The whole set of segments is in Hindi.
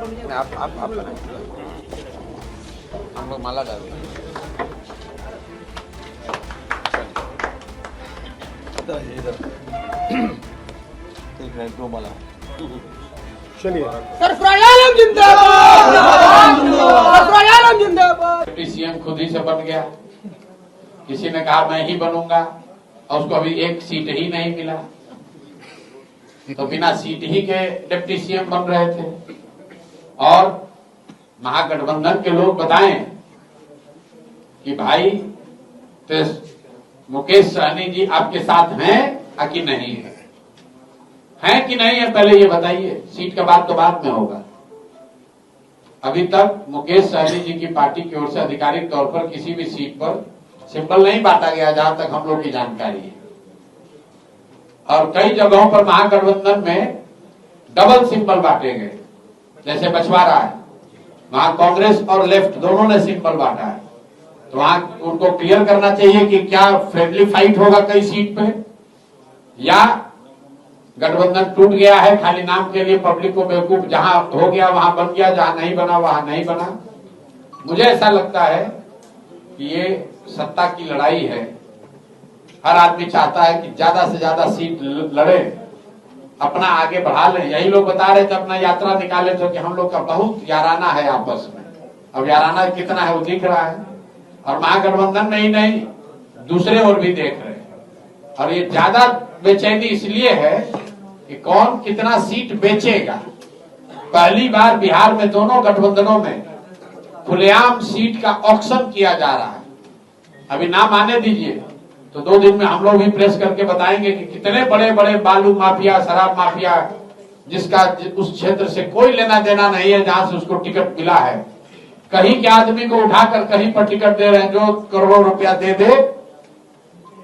आप बनाए, हम लोग माला डाल दो माला। चलिए सीएम खुद ही से बन गया। किसी ने कहा मैं ही बनूंगा और उसको अभी एक सीट ही नहीं मिला, तो बिना सीट ही के डिप्टी सीएम बन रहे थे। और महागठबंधन के लोग बताएं कि भाई तो मुकेश सहनी जी आपके साथ हैं कि नहीं है कि नहीं है, पहले ये बताइए। सीट का बात तो बाद में होगा। अभी तक मुकेश सहनी जी की पार्टी की ओर से आधिकारिक तौर पर किसी भी सीट पर सिंबल नहीं बांटा गया, जहां तक हम लोग की जानकारी है। और कई जगहों पर महागठबंधन में डबल सिंबल बांटे गए, जैसे बछवाड़ा है, वहां कांग्रेस और लेफ्ट दोनों ने सिंबल बांटा है। तो वहां उनको क्लियर करना चाहिए कि क्या फ्रेंडली फाइट होगा कई सीट पे, या गठबंधन टूट गया है खाली नाम के लिए, पब्लिक को बेवकूफ, जहां हो गया वहां बन गया, जहां नहीं बना वहां नहीं बना। मुझे ऐसा लगता है कि ये सत्ता की लड़ाई है। हर आदमी चाहता है कि ज्यादा से ज्यादा सीट लड़े, अपना आगे बढ़ा ले। यही लोग बता रहे थे, अपना यात्रा निकाले थे कि हम लोग का बहुत याराना है आपस में। अब याराना कितना है वो दिख रहा है, और महागठबंधन में ही नहीं दूसरे और भी देख रहे हैं। और ये ज्यादा बेचैनी इसलिए है कि कौन कितना सीट बेचेगा। पहली बार बिहार में दोनों गठबंधनों में खुलेआम सीट का ऑक्शन किया जा रहा है। अभी नाम आने दीजिए, तो 2 दिन में हम लोग भी प्रेस करके बताएंगे कि कितने बड़े बड़े बालू माफिया, शराब माफिया, जिसका उस क्षेत्र से कोई लेना देना नहीं है, जहां से उसको टिकट मिला है, कहीं के आदमी को उठाकर कहीं पर टिकट दे रहे हैं। जो करोड़ों रुपया दे दे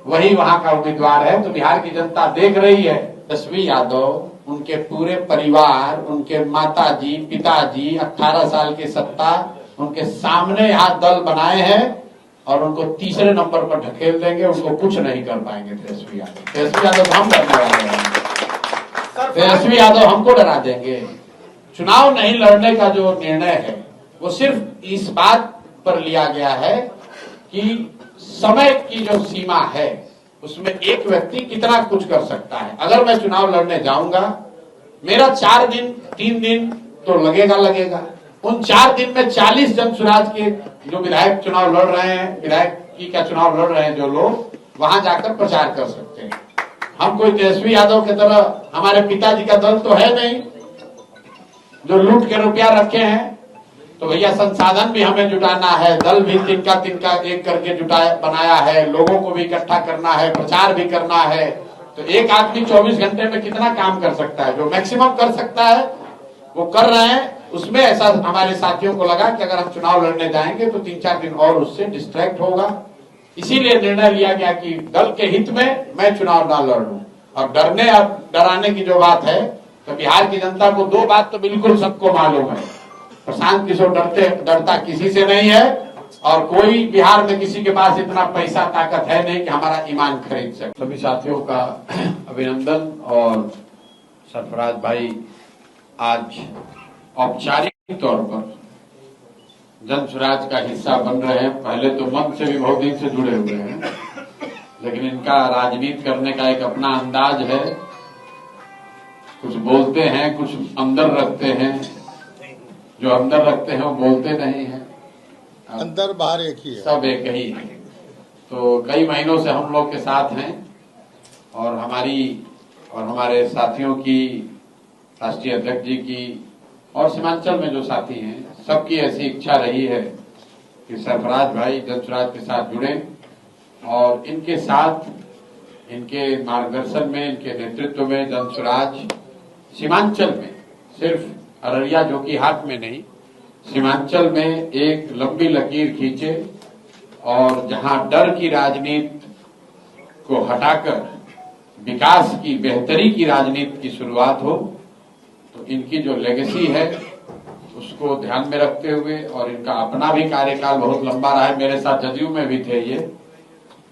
वही वहां का उम्मीदवार है। तो बिहार की जनता देख रही है। तेजस्वी यादव, उनके पूरे परिवार, उनके माताजी, पिताजी 18 साल की सत्ता उनके सामने यहाँ दल बनाए हैं, और उनको तीसरे नंबर पर ढकेल देंगे। उनको कुछ नहीं कर पाएंगे तेजस्वी यादव। तेजस्वी यादव हम डरने वाले हैं, तेजस्वी यादव हमको डरा देंगे। चुनाव नहीं लड़ने का जो निर्णय है वो सिर्फ इस बात पर लिया गया है कि समय की जो सीमा है उसमें एक व्यक्ति कितना कुछ कर सकता है। अगर मैं चुनाव लड़ने जाऊंगा, मेरा 4 दिन 3 दिन तो लगेगा। उन 4 दिन में 40 जनसुराज के जो विधायक चुनाव लड़ रहे हैं, विधायकी का चुनाव लड़ रहे हैं जो लोग, वहां जाकर प्रचार कर सकते हैं। हम कोई तेजस्वी यादव की तरह, हमारे पिताजी का दल तो है नहीं जो लूट के रुपया रखे हैं। तो भैया संसाधन भी हमें जुटाना है, दल भी तिनका तिनका एक करके बनाया है, लोगों को भी इकट्ठा करना है, प्रचार भी करना है। तो एक आदमी 24 घंटे में कितना काम कर सकता है? जो मैक्सिमम कर सकता है वो कर रहे हैं। उसमें ऐसा हमारे साथियों को लगा कि अगर हम चुनाव लड़ने जाएंगे तो 3-4 दिन और उससे डिस्ट्रैक्ट होगा। इसीलिए निर्णय लिया गया कि दल के हित में मैं चुनाव ना लड़ूं। और डरने और डराने की जो बात है, तो बिहार की जनता को 2 बात तो बिल्कुल सबको मालूम है। प्रशांत किशोर डरता किसी से नहीं है, और कोई बिहार में किसी के पास इतना पैसा ताकत है नहीं कि हमारा ईमान खरीद सके। सभी साथियों का अभिनंदन। और सरफराज भाई आज औपचारिक तौर पर जनसुराज का हिस्सा बन रहे हैं। पहले तो मन से भी बहुत दिन से जुड़े हुए हैं, लेकिन इनका राजनीति करने का एक अपना अंदाज है। कुछ बोलते हैं, कुछ अंदर रखते हैं। जो अंदर रखते हैं वो बोलते नहीं हैं, अंदर बाहर एक ही है, सब एक ही है। तो कई महीनों से हम लोग के साथ हैं, और हमारे साथियों की, राष्ट्रीय अध्यक्ष जी की, और सीमांचल में जो साथी हैं, सबकी ऐसी इच्छा रही है कि सरफराज भाई जनसुराज के साथ जुड़े, और इनके साथ, इनके मार्गदर्शन में, इनके नेतृत्व में जनसुराज सीमांचल में, सिर्फ अररिया जोकीहाट में नहीं, सीमांचल में एक लंबी लकीर खींचे, और जहां डर की राजनीति को हटाकर विकास की, बेहतरी की राजनीति की शुरुआत हो। तो इनकी जो लेगेसी है उसको ध्यान में रखते हुए, और इनका अपना भी कार्यकाल बहुत लंबा रहा है, मेरे साथ जदयू में भी थे ये,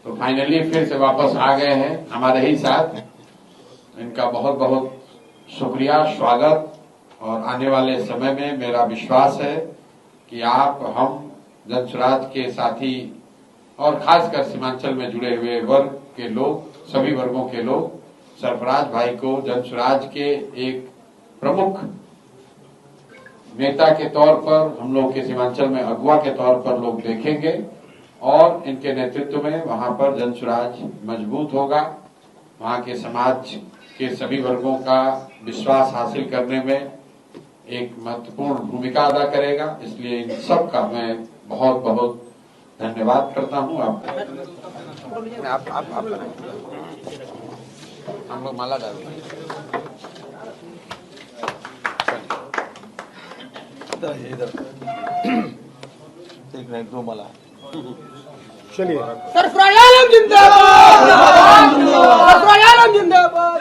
तो फाइनली फिर से वापस आ गए हैं हमारे ही साथ। इनका बहुत बहुत शुक्रिया, स्वागत। और आने वाले समय में मेरा विश्वास है कि आप, हम जनसुराज के साथी और खासकर सीमांचल में जुड़े हुए वर्ग के लोग, सभी वर्गों के लोग सरफराज भाई को जनसुराज के एक प्रमुख नेता के तौर पर, हम लोग के सीमांचल में अगुवा के तौर पर लोग देखेंगे और इनके नेतृत्व में वहां पर जनसुराज मजबूत होगा, वहां के समाज के सभी वर्गों का विश्वास हासिल करने में एक महत्वपूर्ण भूमिका अदा करेगा। इसलिए इन सब का मैं बहुत बहुत धन्यवाद करता हूं। आप हम लोग माला डाल दो माला। चलिए। सरफराज आलम जिंदाबाद। सरफराज आलम जिंदाबाद।